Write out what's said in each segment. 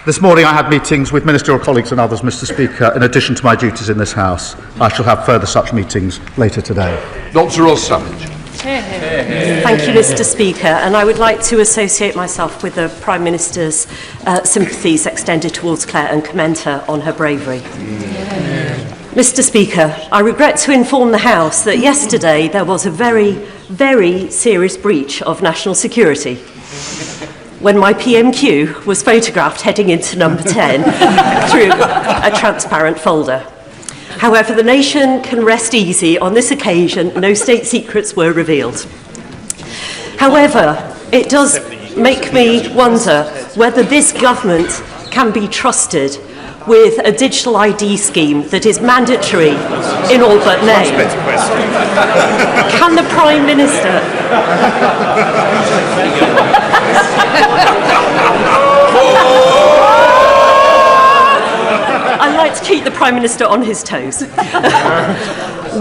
This morning I had meetings with ministerial colleagues and others, Mr Speaker, in addition to my duties in this House. I shall have further such meetings later today. Dr. Ross-Savage. Thank you, Mr Speaker, and I would like to associate myself with the Prime Minister's sympathies extended towards Claire and commend her on her bravery. Mr Speaker, I regret to inform the House that yesterday there was a very, very serious breach of national security when my PMQ was photographed heading into number 10 through a transparent folder. However, the nation can rest easy. On this occasion, no state secrets were revealed. However, it does make me wonder whether this government can be trusted with a digital ID scheme that is mandatory in all but name. Can the Prime Minister I'd like to keep the Prime Minister on his toes.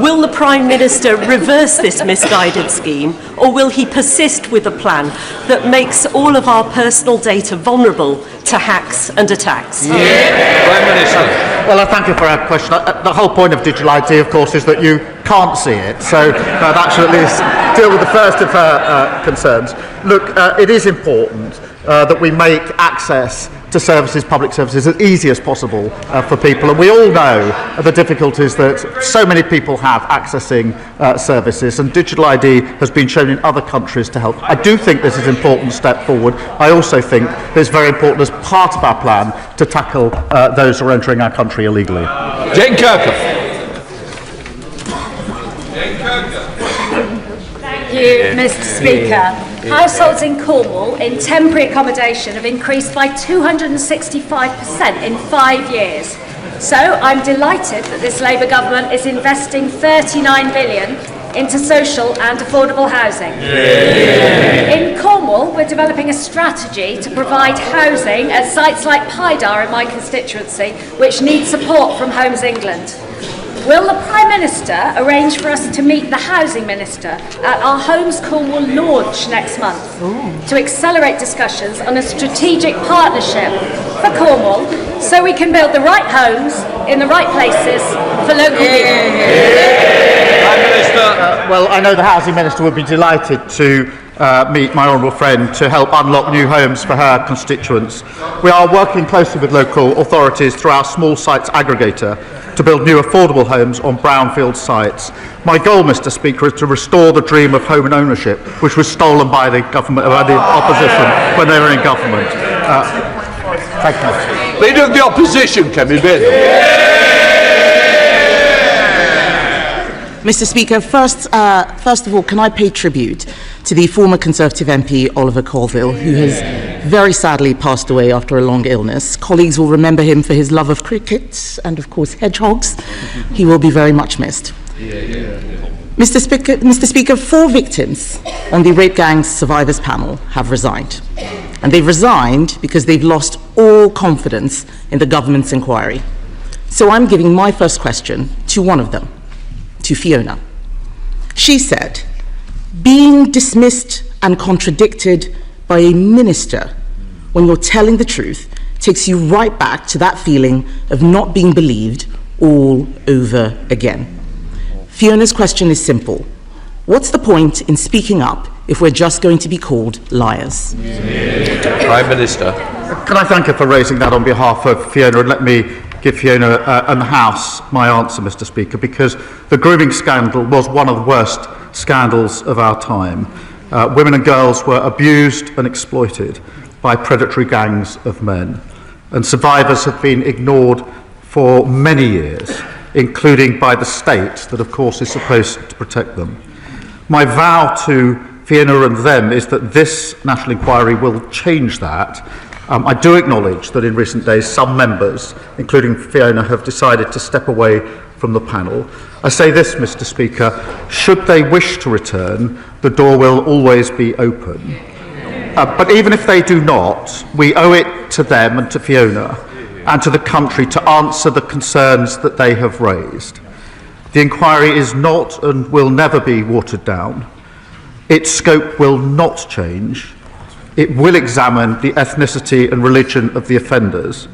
Will the Prime Minister reverse this misguided scheme, or will he persist with a plan that makes all of our personal data vulnerable to hacks and attacks? Prime Minister. Well, I thank you for that question. The whole point of digital ID, of course, is that you can't see it. So that should at least deal with the first of her concerns. Look, it is important that we make access to services, public services, as easy as possible for people. And we all know the difficulties that so many people have accessing services, and digital ID has been shown in other countries to help. I do think this is an important step forward. I also think it's very important as part of our plan to tackle those who are entering our country illegally. Jane Kirkhoff. Thank you, Mr Speaker. Households in Cornwall in temporary accommodation have increased by 265% in 5 years. So I'm delighted that this Labour government is investing £39 billion into social and affordable housing. In Cornwall, we're developing a strategy to provide housing at sites like Pydar in my constituency, which need support from Homes England. Will the Prime Minister arrange for us to meet the Housing Minister at our Homes Cornwall launch next month to accelerate discussions on a strategic partnership for Cornwall so we can build the right homes in the right places for local people? Prime Minister. Well, I know the Housing Minister would be delighted to meet my honourable friend to help unlock new homes for her constituents. We are working closely with local authorities through our small sites aggregator to build new affordable homes on brownfield sites. My goal, Mr Speaker, is to restore the dream of home and ownership, which was stolen by the government, by the opposition when they were in government. Thank you. Leader of the Opposition, Kemi Badenoch. Mr Speaker, first of all, can I pay tribute to the former Conservative MP Oliver Colville, who has very sadly passed away after a long illness. Colleagues will remember him for his love of cricket and, of course, hedgehogs. He will be very much missed. Mr Speaker, 4 victims on the Rape Gangs Survivors Panel have resigned. And they've resigned because they've lost all confidence in the government's inquiry. So I'm giving my first question to one of them, to Fiona. She said, being dismissed and contradicted by a minister when you're telling the truth takes you right back to that feeling of not being believed all over again. Fiona's question is simple. What's the point in speaking up if we're just going to be called liars? Prime Minister. Can I thank her for raising that on behalf of Fiona, and let me give Fiona and the House my answer, Mr Speaker, because the grooming scandal was one of the worst scandals of our time. Women and girls were abused and exploited by predatory gangs of men, and survivors have been ignored for many years, including by the state that, of course, is supposed to protect them. My vow to Fiona and them is that this national inquiry will change that. I do acknowledge that in recent days some members, including Fiona, have decided to step away from the panel. I say this, Mr Speaker, should they wish to return, the door will always be open. But even if they do not, we owe it to them and to Fiona and to the country to answer the concerns that they have raised. The inquiry is not and will never be watered down. Its scope will not change, It will examine the ethnicity and religion of the offenders,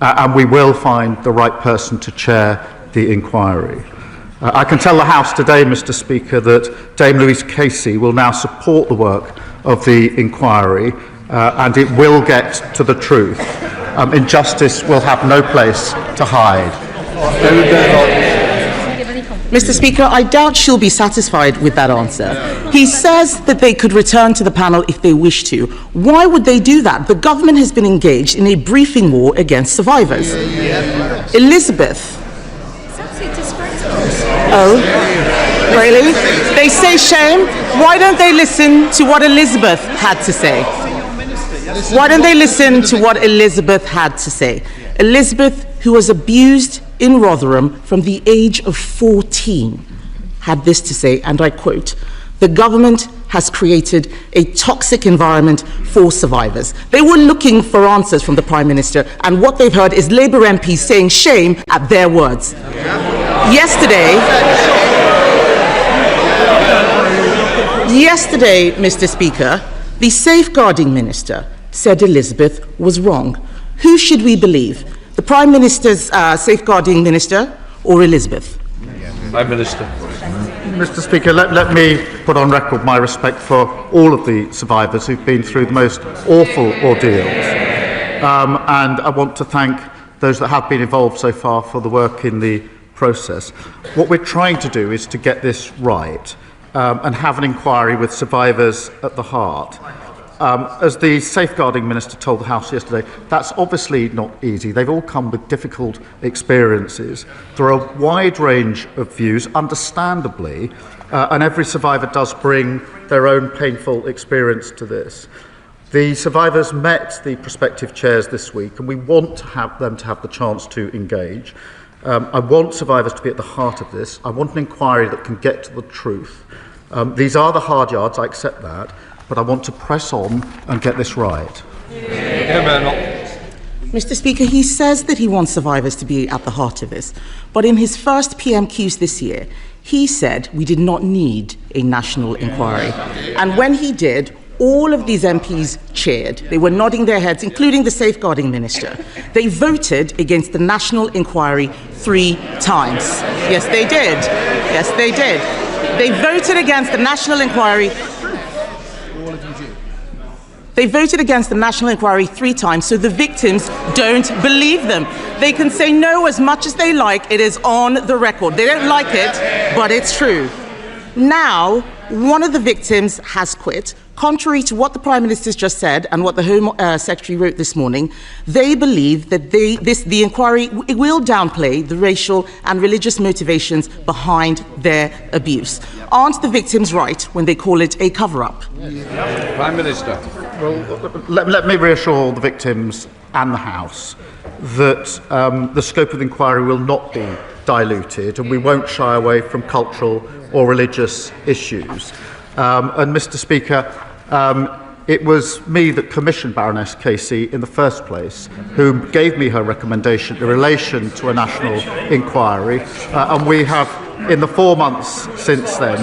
and we will find the right person to chair the inquiry. I can tell the House today, Mr. Speaker, that Dame Louise Casey will now support the work of the inquiry, and it will get to the truth. Injustice will have no place to hide. Mr. Speaker, I doubt she'll be satisfied with that answer. He says that they could return to the panel if they wish to. Why would they do that? The government has been engaged in a briefing war against survivors. Elizabeth. Oh, really? They say shame. Why don't they listen to what Elizabeth had to say? Why don't they listen to what Elizabeth had to say? Elizabeth, who was abused in Rotherham from the age of 14, had this to say, and I quote, "The government has created a toxic environment for survivors." They were looking for answers from the Prime Minister, and what they've heard is Labour MPs saying shame at their words. Yesterday, Mr. Speaker, the Safeguarding Minister said Elizabeth was wrong. Who should we believe? The Prime Minister's Safeguarding Minister or Elizabeth? Prime Minister. Mr. Speaker, let me put on record my respect for all of the survivors who've been through the most awful ordeals. And I want to thank those that have been involved so far for the work in the process. What we're trying to do is to get this right and have an inquiry with survivors at the heart. As the Safeguarding Minister told the House yesterday, that's obviously not easy. They've all come with difficult experiences. There are a wide range of views, understandably, and every survivor does bring their own painful experience to this. The survivors met the prospective chairs this week, and we want to have them to have the chance to engage. I want survivors to be at the heart of this. I want an inquiry that can get to the truth. These are the hard yards, I accept that, but I want to press on and get this right. Mr. Speaker, he says that he wants survivors to be at the heart of this, but in his first PMQs this year, he said we did not need a national inquiry. And when he did, all of these MPs cheered. They were nodding their heads, including the Safeguarding Minister. They voted against the national inquiry 3 times. Yes, they did. Yes, they did. They voted against the national inquiry. They voted against the national inquiry 3 times, so the victims don't believe them. They can say no as much as they like. It is on the record. They don't like it, but it's true. Now, one of the victims has quit. Contrary to what the Prime Minister's just said and what the Home Secretary wrote this morning, they believe that the inquiry will downplay the racial and religious motivations behind their abuse. Aren't the victims right when they call it a cover-up? Prime Minister. Well, let me reassure the victims and the House that the scope of the inquiry will not be diluted, and we won't shy away from cultural or religious issues. And Mr. Speaker, it was me that commissioned Baroness Casey in the first place, who gave me her recommendation in relation to a national inquiry, and we have, in the 4 months since then,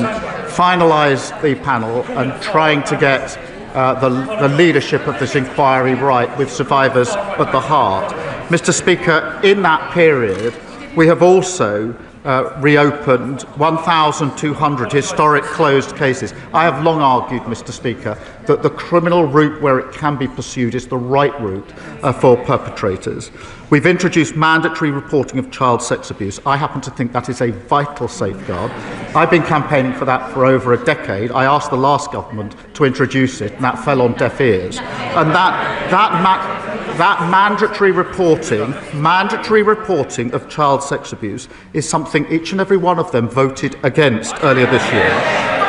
finalised the panel and trying to get the leadership of this inquiry right, with survivors at the heart. Mr. Speaker, in that period, we have also reopened 1,200 historic closed cases. I have long argued, Mr. Speaker, that the criminal route where it can be pursued is the right route for perpetrators. We've introduced mandatory reporting of child sex abuse. I happen to think that is a vital safeguard. I've been campaigning for that for over a decade. I asked the last government to introduce it, and that fell on deaf ears. And that mandatory reporting of child sex abuse is something each and every one of them voted against earlier this year.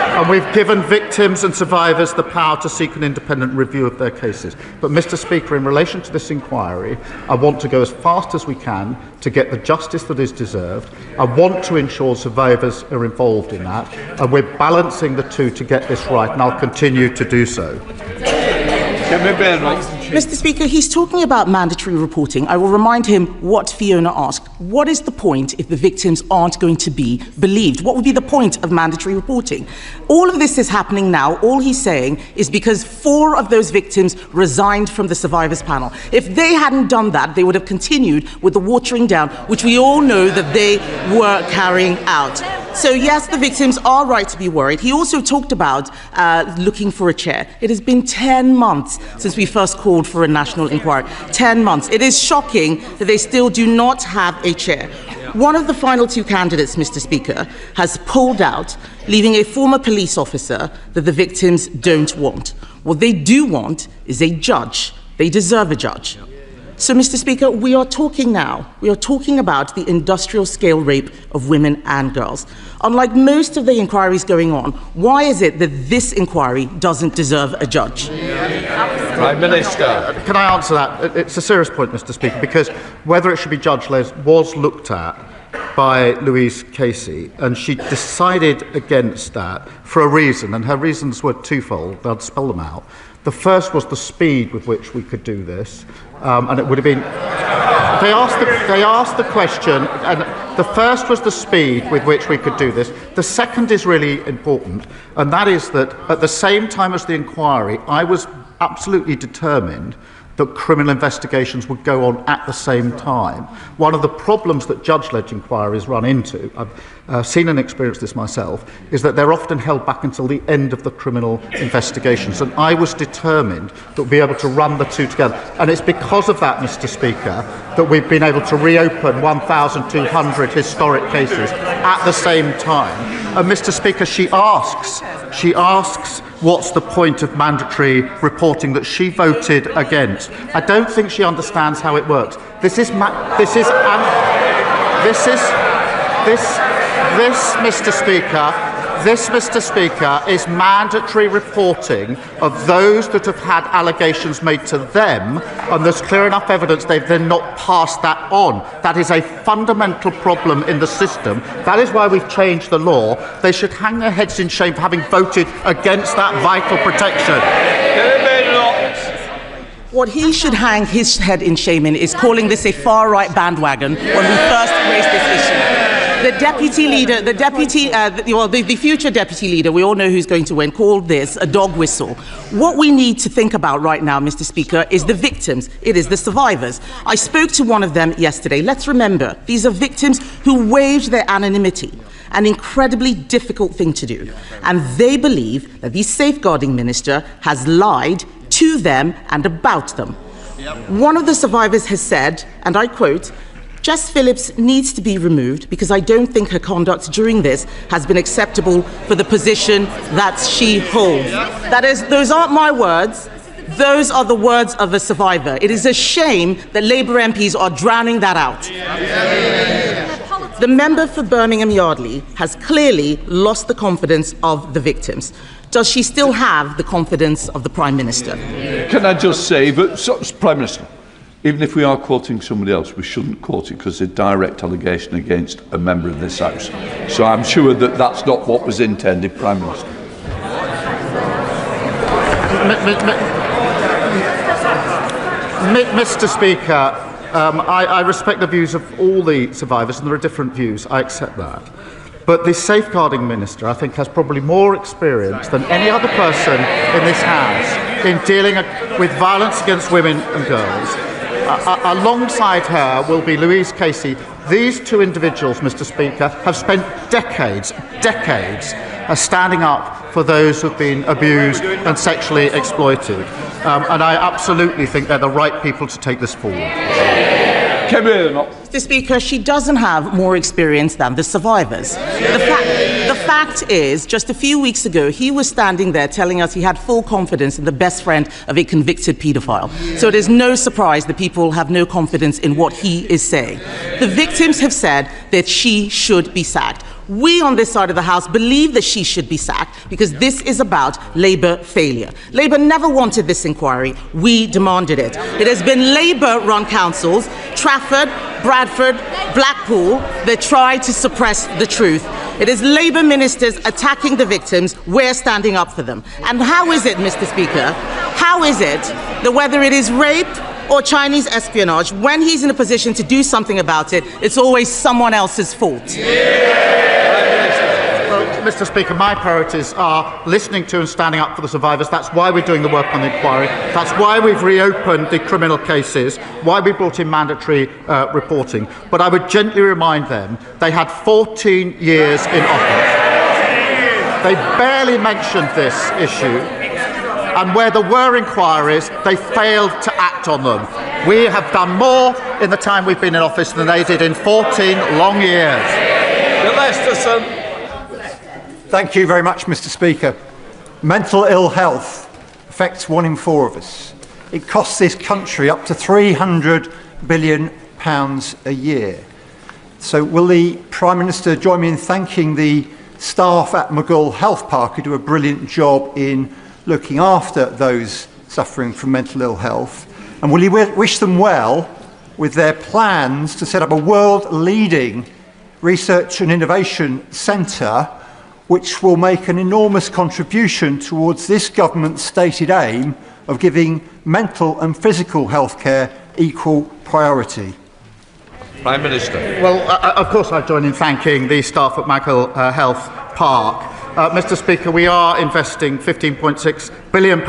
And we've given victims and survivors the power to seek an independent review of their cases. But, Mr. Speaker, in relation to this inquiry, I want to go as fast as we can to get the justice that is deserved. I want to ensure survivors are involved in that, and we're balancing the two to get this right, and I'll continue to do so. Mr. Speaker, he's talking about mandatory reporting. I will remind him what Fiona asked. what is the point if the victims aren't going to be believed? What would be the point of mandatory reporting? All of this is happening now. All he's saying is because 4 of those victims resigned from the survivors panel. If they hadn't done that, they would have continued with the watering down, which we all know that they were carrying out. So yes, the victims are right to be worried. He also talked about looking for a chair. It has been 10 months since we first called for a national inquiry. 10 months. It is shocking that they still do not have a chair. One of the final 2 candidates, Mr. Speaker, has pulled out, leaving a former police officer that the victims don't want. What they do want is a judge. They deserve a judge. So, Mr. Speaker, we are talking about the industrial scale rape of women and girls. Unlike most of the inquiries going on, why is it that this inquiry doesn't deserve a judge? Prime Minister. Can I answer that? It's a serious point, Mr. Speaker, because whether it should be judge-led was looked at by Louise Casey, and she decided against that for a reason, and her reasons were twofold. I'll spell them out. The first was the speed with which we could do this, and it would have been... They asked the question, and the first was the speed with which we could do this. The second is really important, and that is that at the same time as the inquiry, I was absolutely determined that criminal investigations would go on at the same time. One of the problems that judge-led inquiries run into, I've seen and experienced this myself, is that they're often held back until the end of the criminal investigations. And I was determined that we'd be able to run the 2 together. And it's because of that, Mr. Speaker, that we've been able to reopen 1,200 historic cases at the same time. And Mr. Speaker, she asks, what's the point of mandatory reporting that she voted against? I don't think she understands how it works. This, Mr. Speaker, is mandatory reporting of those that have had allegations made to them, and there's clear enough evidence they've then not passed that on. That is a fundamental problem in the system. That is why we've changed the law. They should hang their heads in shame for having voted against that vital protection. What he should hang his head in shame in is calling this a far-right bandwagon when we first raised this issue. The deputy leader, the future deputy leader, we all know who's going to win, called this a dog whistle. What we need to think about right now, Mr. Speaker, is the victims. It is the survivors. I spoke to one of them yesterday. Let's remember, these are victims who waived their anonymity, an incredibly difficult thing to do. And they believe that the safeguarding minister has lied to them and about them. One of the survivors has said, and I quote, Jess Phillips needs to be removed because I don't think her conduct during this has been acceptable for the position that she holds. Those aren't my words. Those are the words of a survivor. It is a shame that Labour MPs are drowning that out. The member for Birmingham Yardley has clearly lost the confidence of the victims. Does she still have the confidence of the Prime Minister? Can I just say, Prime Minister, even if we are quoting somebody else, we shouldn't quote it because it's a direct allegation against a member of this House. So I'm sure that that's not what was intended, Prime Minister. Mr. Speaker, I respect the views of all the survivors, and there are different views. I accept that. But the safeguarding minister, I think, has probably more experience than any other person in this House in dealing with violence against women and girls. Alongside her will be Louise Casey. These 2 individuals, Mr. Speaker, have spent decades standing up for those who have been abused and sexually exploited. And I absolutely think they're the right people to take this forward. Kemi Badenoch. Mr. Speaker, she doesn't have more experience than the survivors. The fact is, just a few weeks ago, he was standing there telling us he had full confidence in the best friend of a convicted paedophile. So it is no surprise that people have no confidence in what he is saying. The victims have said that she should be sacked. We on this side of the House believe that she should be sacked because this is about Labour failure. Labour never wanted this inquiry. We demanded it. It has been Labour-run councils, Trafford, Bradford, Blackpool, that tried to suppress the truth. It is Labour ministers attacking the victims. We're standing up for them. And how is it, Mr. Speaker, how is it that whether it is rape, or Chinese espionage, when he's in a position to do something about it, it's always someone else's fault. Well, Mr. Speaker, my priorities are listening to and standing up for the survivors. That's why we're doing the work on the inquiry. That's why we've reopened the criminal cases, why we brought in mandatory reporting. But I would gently remind them they had 14 years in office. They barely mentioned this issue. And where there were inquiries, they failed to act on them. We have done more in the time we've been in office than they did in 14 long years. Thank you very much, Mr. Speaker. Mental ill health affects 1 in 4 of us. It costs this country up to £300 billion a year. So will the Prime Minister join me in thanking the staff at McGill Health Park who do a brilliant job in looking after those suffering from mental ill health? And will he wish them well with their plans to set up a world-leading research and innovation centre which will make an enormous contribution towards this government's stated aim of giving mental and physical health care equal priority? Prime Minister. Well, of course I join in thanking the staff at McGill Health Park. Mr. Speaker, we are investing £15.6 billion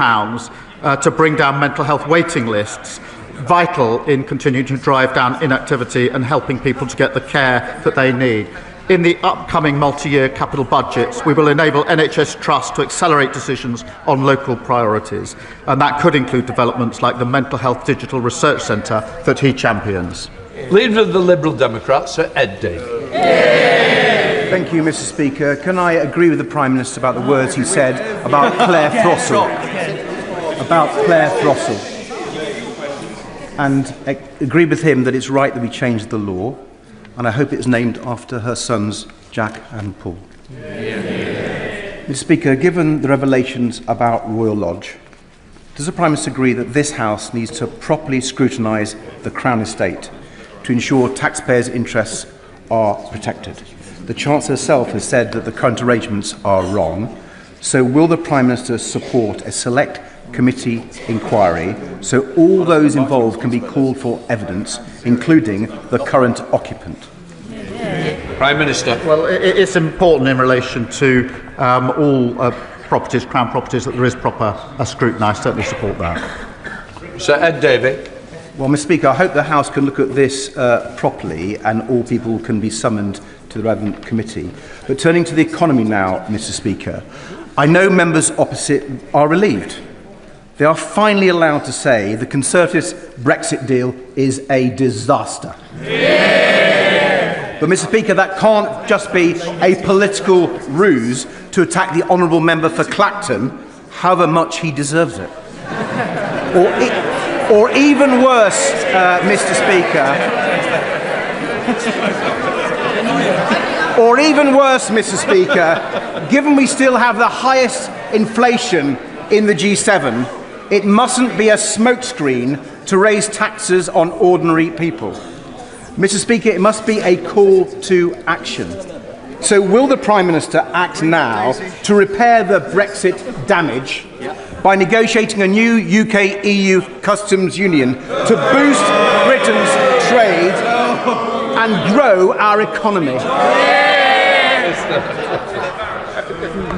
to bring down mental health waiting lists, vital in continuing to drive down inactivity and helping people to get the care that they need. In the upcoming multi-year capital budgets, we will enable NHS Trust to accelerate decisions on local priorities, and that could include developments like the Mental Health Digital Research Centre that he champions. Leader of the Liberal Democrats, Sir Ed Davey. Thank you, Mr. Speaker. Can I agree with the Prime Minister about the words he said about Claire Frossell? And agree with him that it's right that we change the law, and I hope it's named after her sons, Jack and Paul. Mr. Speaker, given the revelations about Royal Lodge, does the Prime Minister agree that this House needs to properly scrutinise the Crown Estate to ensure taxpayers' interests are protected? The Chancellor herself has said that the current arrangements are wrong, so will the Prime Minister support a select committee inquiry so all those involved can be called for evidence, including the current occupant? Prime Minister. Well, it's important in relation to all properties, Crown properties, that there is proper scrutiny. I certainly support that. Sir Ed Davey. Well, Mr. Speaker, I hope the House can look at this properly and all people can be summoned to the relevant committee. But turning to the economy now, Mr. Speaker, I know members opposite are relieved. They are finally allowed to say the Conservatives' Brexit deal is a disaster. But, Mr. Speaker, that can't just be a political ruse to attack the honourable member for Clacton, however much he deserves it. Or even worse, Mr. Speaker, or even worse, Mr. Speaker, given we still have the highest inflation in the G7, it mustn't be a smokescreen to raise taxes on ordinary people. Mr. Speaker, it must be a call to action. So will the Prime Minister act now to repair the Brexit damage by negotiating a new UK-EU customs union to boost Britain's trade and grow our economy?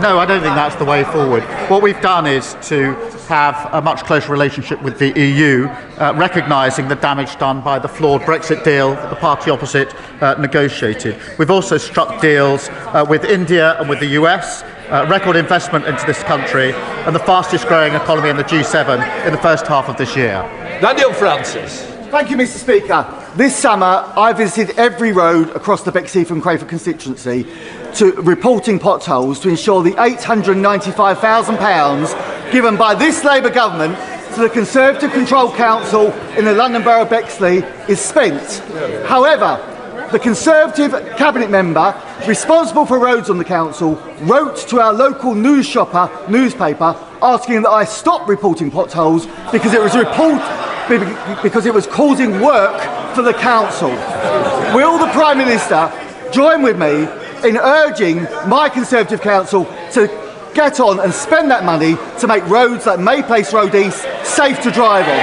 No, I don't think that's the way forward. What we've done is to have a much closer relationship with the EU, recognising the damage done by the flawed Brexit deal that the party opposite negotiated. We've also struck deals with India and with the US, record investment into this country, and the fastest growing economy in the G7 in the first half of this year. Daniel Francis. Thank you, Mr. Speaker. This summer, I visited every road across the Bexley and Crayford constituency to reporting potholes to ensure the £895,000 given by this Labour government to the Conservative Control Council in the London Borough of Bexley is spent. However, the Conservative Cabinet member responsible for roads on the council wrote to our local newspaper asking that I stop reporting potholes because it was causing work for the council. Will the Prime Minister join with me in urging my Conservative council to get on and spend that money to make roads like Mayplace Road East safe to drive on?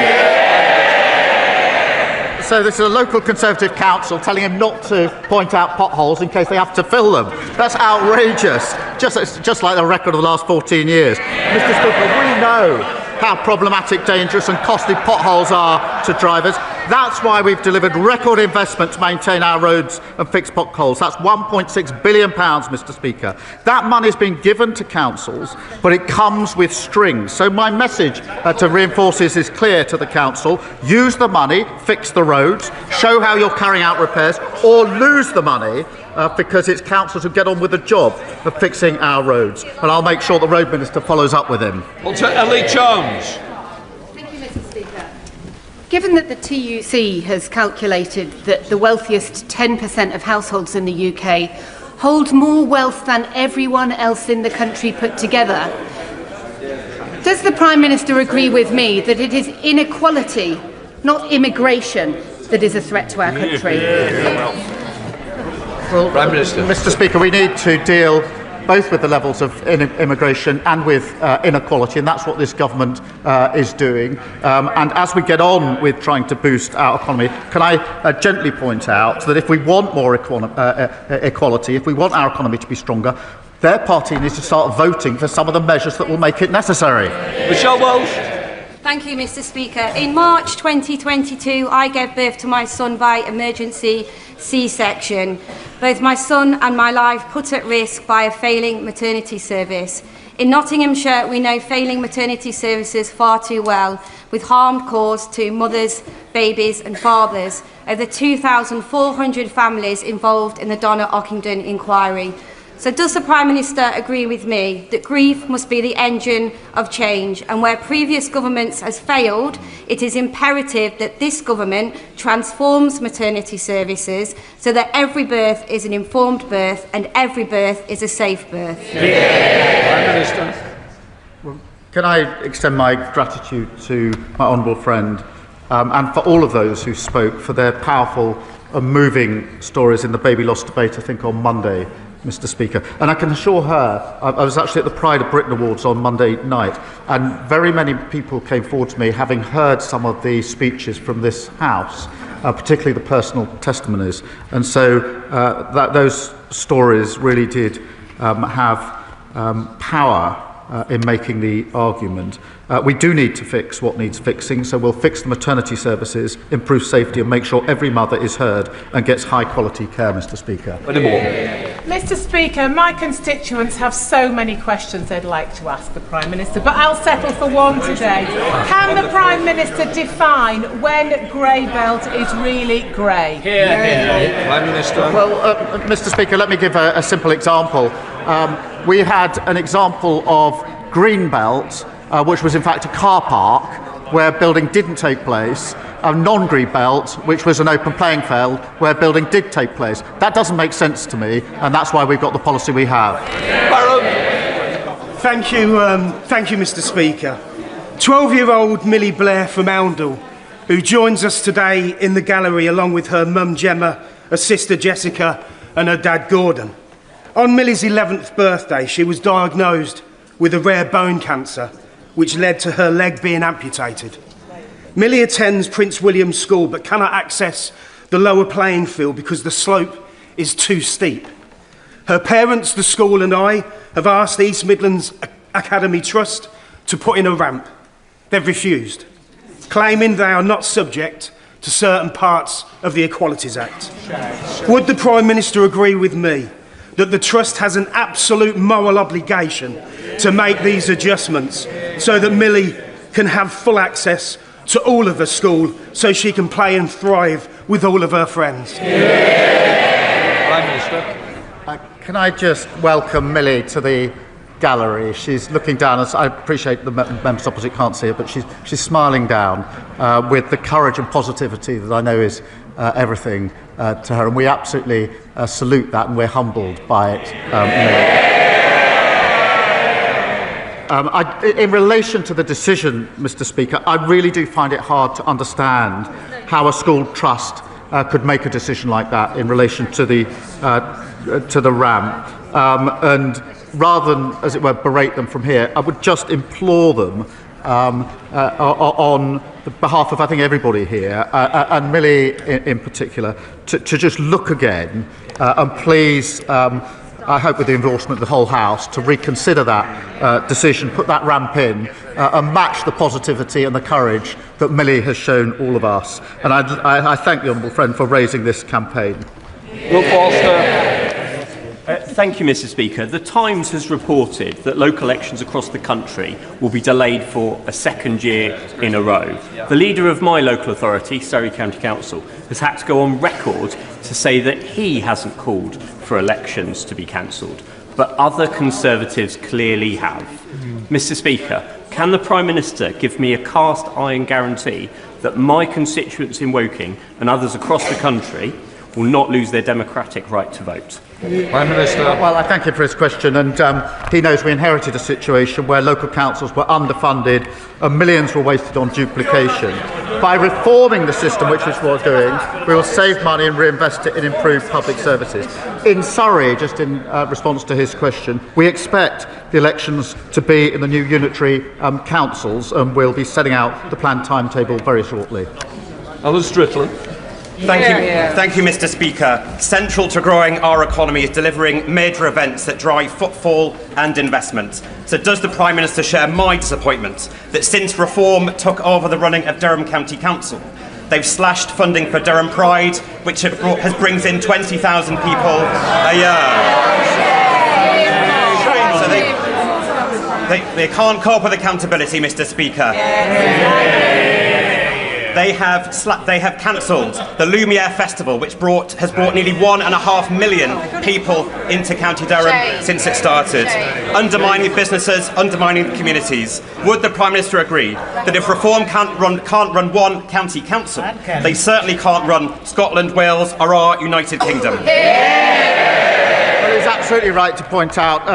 So this is a local Conservative council telling him not to point out potholes in case they have to fill them. That's outrageous, just like the record of the last 14 years. Mr. Speaker, we know how problematic, dangerous and costly potholes are to drivers. That's why we've delivered record investment to maintain our roads and fix potholes. That's £1.6 billion, Mr. Speaker. That money's been given to councils, but it comes with strings. So my message to reinforce this is clear to the council. Use the money, fix the roads, show how you're carrying out repairs, or lose the money because it's councils who get on with the job of fixing our roads. And I'll make sure the Road Minister follows up with him. Ellie Jones. Thank you, Mr. Speaker. Given that the TUC has calculated that the wealthiest 10% of households in the UK hold more wealth than everyone else in the country put together, does the Prime Minister agree with me that it is inequality, not immigration, that is a threat to our country? Well, Prime Minister. Mr. Speaker, we need to deal both with the levels of immigration and with inequality, and that's what this government is doing. And as we get on with trying to boost our economy, can I gently point out that if we want more equality, if we want our economy to be stronger, their party needs to start voting for some of the measures that will make it necessary. Michelle Walsh. Thank you, Mr. Speaker. In March 2022, I gave birth to my son by emergency C-section. Both my son and my life put at risk by a failing maternity service. In Nottinghamshire, we know failing maternity services far too well, with harm caused to mothers, babies and fathers. Over 2,400 families involved in the Donna Ockington inquiry. So does the Prime Minister agree with me that grief must be the engine of change, and where previous governments has failed, it is imperative that this government transforms maternity services so that every birth is an informed birth and every birth is a safe birth? Prime Minister. Well, can I extend my gratitude to my honourable friend and for all of those who spoke for their powerful and moving stories in the baby loss debate, I think, on Monday, Mr. Speaker. And I can assure her, I was actually at the Pride of Britain Awards on Monday night, and very many people came forward to me having heard some of the speeches from this House, particularly the personal testimonies. And so those stories really did have power in making the argument. We do need to fix what needs fixing, so we'll fix the maternity services, improve safety and make sure every mother is heard and gets high quality care, Mr. Speaker. Mr. Speaker, my constituents have so many questions they'd like to ask the Prime Minister, but I'll settle for one today. Can the Prime Minister define when grey belt is really grey? Prime Minister. Well, Mr. Speaker, let me give a simple example. We had an example of green belt, which was in fact a car park where building didn't take place, a non-green belt, which was an open playing field where building did take place. That doesn't make sense to me, and that's why we've got the policy we have. Thank you, Mr. Speaker. 12-year-old Millie Blair from Oundle, who joins us today in the gallery along with her mum Gemma, her sister Jessica and her dad Gordon. On Millie's 11th birthday, she was diagnosed with a rare bone cancer, which led to her leg being amputated. Millie attends Prince William School but cannot access the lower playing field because the slope is too steep. Her parents, the school and I have asked the East Midlands Academy Trust to put in a ramp. They've refused, claiming they are not subject to certain parts of the Equalities Act. Would the Prime Minister agree with me that the Trust has an absolute moral obligation to make these adjustments so that Millie can have full access to all of her school so she can play and thrive with all of her friends? Prime Minister. Can I just welcome Millie to the gallery? She's looking down, as I appreciate the members opposite can't see her, but she's smiling down with the courage and positivity that I know is everything to her, and we absolutely salute that, and we're humbled by it. In relation to the decision, Mr. Speaker, I really do find it hard to understand how a school trust could make a decision like that in relation to the ramp. And rather than, as it were, berate them from here, I would just implore them on behalf of, I think, everybody here, and Millie in particular, to just look again and please, I hope with the endorsement of the whole House, to reconsider that decision, put that ramp in, and match the positivity and the courage that Millie has shown all of us. And I thank the honourable friend for raising this campaign. Thank you, Mr. Speaker. The Times has reported that local elections across the country will be delayed for a second year in a row. The leader of my local authority, Surrey County Council, has had to go on record to say that he hasn't called for elections to be cancelled, but other Conservatives clearly have. Mr. Speaker, can the Prime Minister give me a cast iron guarantee that my constituents in Woking and others across the country will not lose their democratic right to vote? Prime Minister. Well, I thank him for his question, and he knows we inherited a situation where local councils were underfunded and millions were wasted on duplication. By reforming the system, which is what we're doing, we will save money and reinvest it in improved public services. In Surrey, just in response to his question, we expect the elections to be in the new unitary councils, and we'll be setting out the planned timetable very shortly. Alan Strickland. Thank you, Mr. Speaker. Central to growing our economy is delivering major events that drive footfall and investment. So does the Prime Minister share my disappointment that since Reform took over the running of Durham County Council, they've slashed funding for Durham Pride, which brings in 20,000 people a year. So they can't cope with accountability, Mr. Speaker. They have cancelled the Lumiere Festival, which has brought nearly 1.5 million people into County Durham since it started, undermining businesses, undermining communities. Would the Prime Minister agree that if Reform can't run one county council, they certainly can't run Scotland, Wales, or our United Kingdom? Well, he's absolutely right to point out,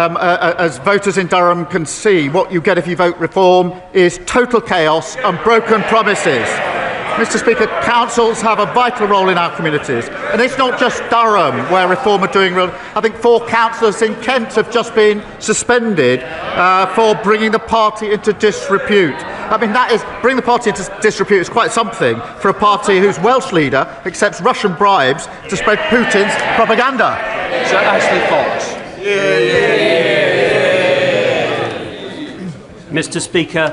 as voters in Durham can see, what you get if you vote Reform is total chaos and broken promises. Mr. Speaker, councils have a vital role in our communities, and it's not just Durham where Reform are doing real. I think 4 councillors in Kent have just been suspended for bringing the party into disrepute. I mean, bring the party into disrepute is quite something for a party whose Welsh leader accepts Russian bribes to spread Putin's propaganda. Sir Ashley Fox. Mr. Speaker,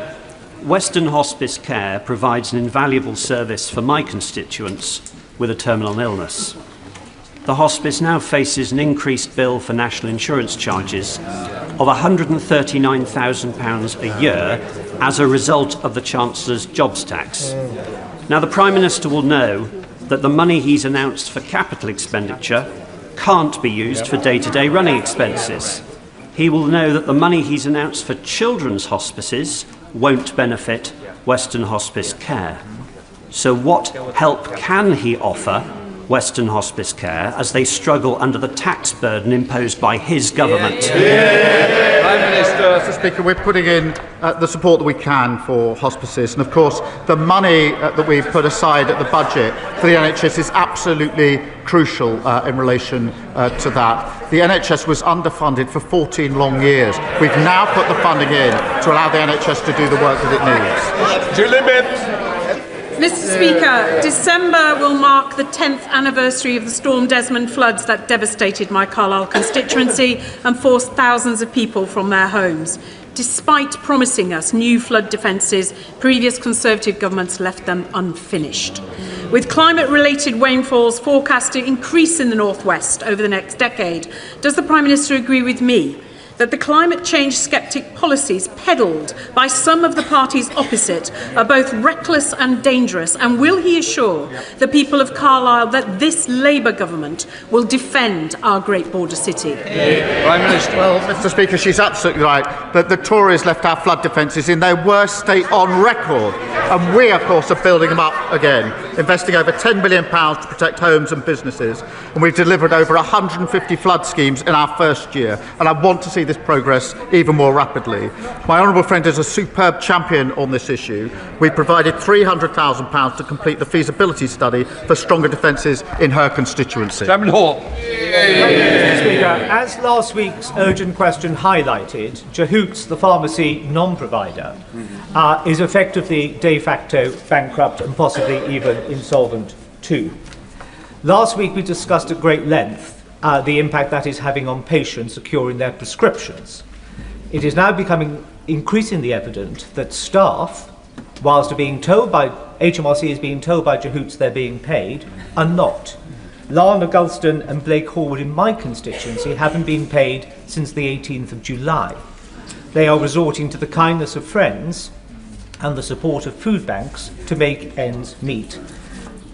Western Hospice Care provides an invaluable service for my constituents with a terminal illness. The hospice now faces an increased bill for national insurance charges of £139,000 a year as a result of the Chancellor's jobs tax. Now, the Prime Minister will know that the money he's announced for capital expenditure can't be used for day-to-day running expenses. He will know that the money he's announced for children's hospices won't benefit Western Hospice Care. So what help can he offer Western Hospice Care as they struggle under the tax burden imposed by his government? Prime Minister. Mr. Speaker, we're putting in the support that we can for hospices, and of course the money that we've put aside at the budget for the NHS is absolutely crucial in relation to that. The NHS was underfunded for 14 long years. We've now put the funding in to allow the NHS to do the work that it needs. Julie Bibbs. Mr. Speaker, December will mark the 10th anniversary of the Storm Desmond floods that devastated my Carlisle constituency and forced thousands of people from their homes. Despite promising us new flood defences, previous Conservative governments left them unfinished. With climate-related rainfalls forecast to increase in the North West over the next decade, does the Prime Minister agree with me that the climate change sceptic policies peddled by some of the parties opposite are both reckless and dangerous? And will he assure the people of Carlisle that this Labour government will defend our great border city? Prime Minister. Well, Mr. Speaker, she's absolutely right that the Tories left our flood defences in their worst state on record, and we, of course, are building them up again. investing over £10 million to protect homes and businesses, and we've delivered over 150 flood schemes in our first year, and I want to see this progress even more rapidly. My honourable friend is a superb champion on this issue. We provided £300,000 to complete the feasibility study for stronger defences in her constituency. Chairman Hall. Mr. Speaker, as last week's urgent question highlighted, Jahoots, the pharmacy non-provider, is effectively de facto bankrupt and possibly even insolvent too. Last week we discussed at great length the impact that is having on patients securing their prescriptions. It is now becoming increasingly evident that staff, whilst being told by HMRC is being told by Jahoots they're being paid, are not. Lana Gulston and Blake Horwood in my constituency haven't been paid since the 18th of July. They are resorting to the kindness of friends and the support of food banks to make ends meet.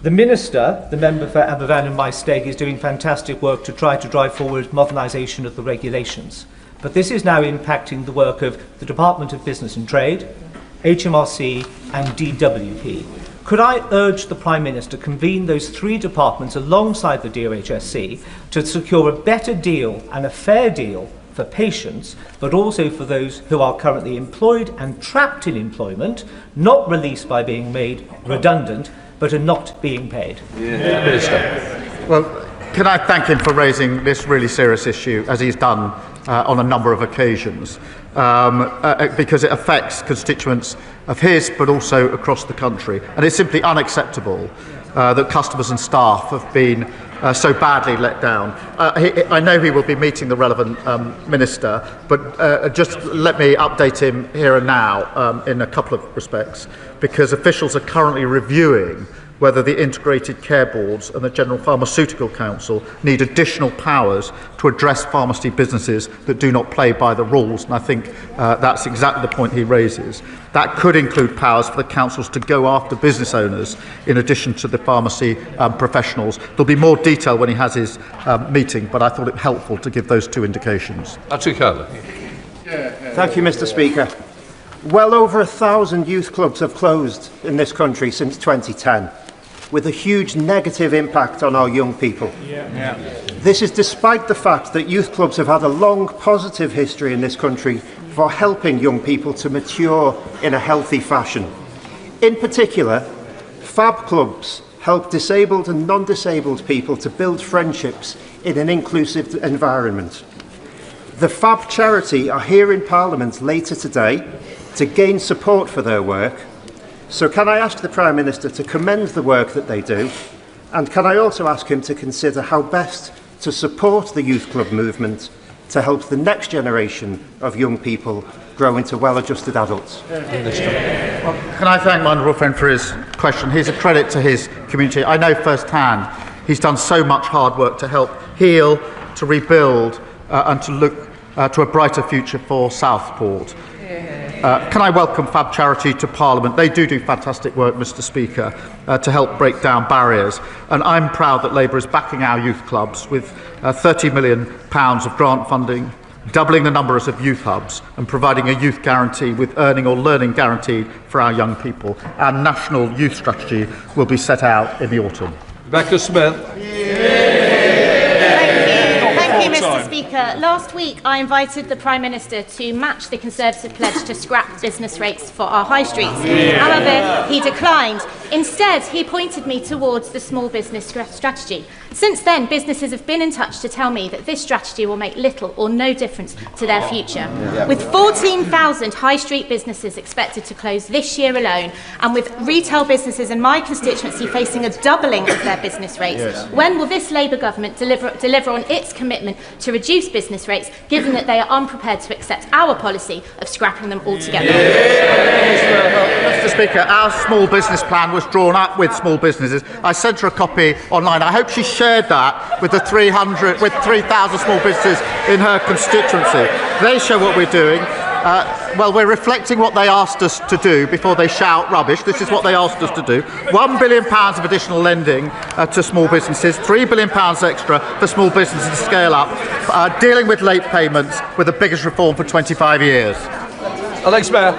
The Minister, the member for Aberfan in my stake, is doing fantastic work to try to drive forward modernisation of the regulations. But this is now impacting the work of the Department of Business and Trade, HMRC and DWP. Could I urge the Prime Minister to convene those three departments alongside the DOHSC to secure a better deal and a fair deal for patients, but also for those who are currently employed and trapped in employment, not released by being made redundant, but are not being paid? Minister. Well, can I thank him for raising this really serious issue, as he's done on a number of occasions, because it affects constituents of his, but also across the country. And it's simply unacceptable that customers and staff have been so badly let down. I know he will be meeting the relevant minister, but just let me update him here and now in a couple of respects, because officials are currently reviewing whether the Integrated Care Boards and the General Pharmaceutical Council need additional powers to address pharmacy businesses that do not play by the rules. And I think that's exactly the point he raises. That could include powers for the councils to go after business owners in addition to the pharmacy professionals. There'll be more detail when he has his meeting, but I thought it helpful to give those two indications. Thank you, Mr. Speaker. Well over 1,000 youth clubs have closed in this country since 2010, with a huge negative impact on our young people. This is despite the fact that youth clubs have had a long positive history in this country for helping young people to mature in a healthy fashion. In particular, FAB clubs help disabled and non-disabled people to build friendships in an inclusive environment. The FAB charity are here in Parliament later today to gain support for their work. So can I ask the Prime Minister to commend the work that they do, and can I also ask him to consider how best to support the youth club movement to help the next generation of young people grow into well-adjusted adults? Well, can I thank my honourable friend for his question? He's a credit to his community. I know firsthand he's done so much hard work to help heal, to rebuild and to look to a brighter future for Southport. Can I welcome FAB Charity to Parliament? They do fantastic work, Mr. Speaker, to help break down barriers. And I'm proud that Labour is backing our youth clubs with £30 million of grant funding, doubling the numbers of youth hubs and providing a youth guarantee with earning or learning guaranteed for our young people. Our national youth strategy will be set out in the autumn. Rebecca Smith. Thank you, Mr. Speaker. Last week, I invited the Prime Minister to match the Conservative pledge to scrap business rates for our high streets. However, he declined. Instead, he pointed me towards the small business strategy. Since then, businesses have been in touch to tell me that this strategy will make little or no difference to their future. With 14,000 high street businesses expected to close this year alone, and with retail businesses in my constituency facing a doubling of their business rates, when will this Labour government deliver on its commitment to reduce business rates, given that they are unprepared to accept our policy of scrapping them altogether? Mr. Speaker, our small business plan was drawn up with small businesses. I sent her a copy online. I hope she shared that with the 3,000 small businesses in her constituency. They show what we're doing. Well, we're reflecting what they asked us to do before they shout rubbish. This is what they asked us to do. £1 billion of additional lending to small businesses, £3 billion extra for small businesses to scale up, dealing with late payments with the biggest reform for 25 years. Alex Mayor.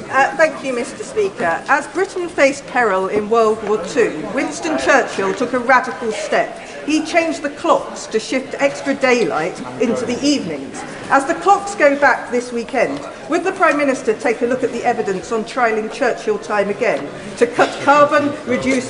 Thank you, Mr. Speaker. As Britain faced peril in World War II, Winston Churchill took a radical step. He changed the clocks to shift extra daylight into the evenings. As the clocks go back this weekend, would the Prime Minister take a look at the evidence on trialling Churchill time again to cut carbon, reduce